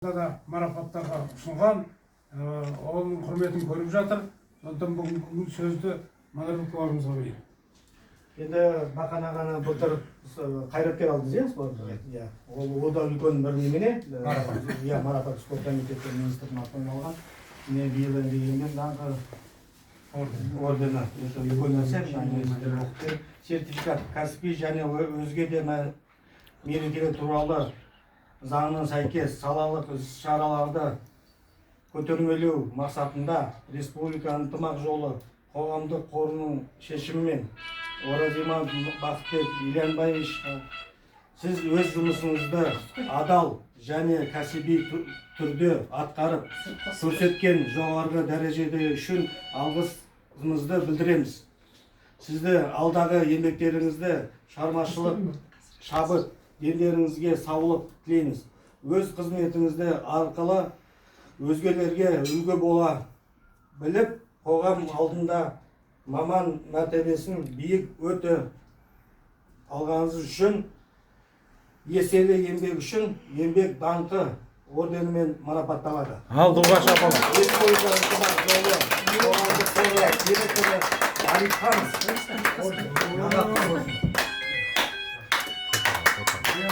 да марапаттарға ұсынған, оның құрметін көріп жатыр. Сондықтан бүгінгі сөзді Манарбек бауырымызға берейін. Енді Бақан ағаны былтыр қайраткер алдыңыз, иә, спортта? Иә. Ол да үлкен бір немене. Иә, марапат спорт комитеті министрдің атынан алған. Мен биыл енді еңбек даңқы ордені. Үлкен нәрсе. Сертификат, кәсіби және өзге де мерекелер туралы заңына сәйкес салалық іс-шараларды көтермелеу мақсатында Республика ынтымақ жолы қоғамдық қорының шешімімен Оразиман Бақытбек Иленбаевич, сіз өз жұмысыңызды адал және кәсіби түрде атқарып көрсеткен жоғарғы дәрежеде үшін алғысымызды білдіреміз. Сізді алдағы еңбектеріңізді шығармашылық шабыт, елдеріңізге саулық тілейміз. Өз қызметіңізді арқылы өзгелерге үлгі бола біліп, қоғам алдында маман мәртебесін биік өте алғаныңыз үшін, еселі еңбек үшін еңбек даңқы орденімен марапатталады. Алдыға шапалақ. Республика ынтымақ жолы қоғамдық қоры директоры Алихан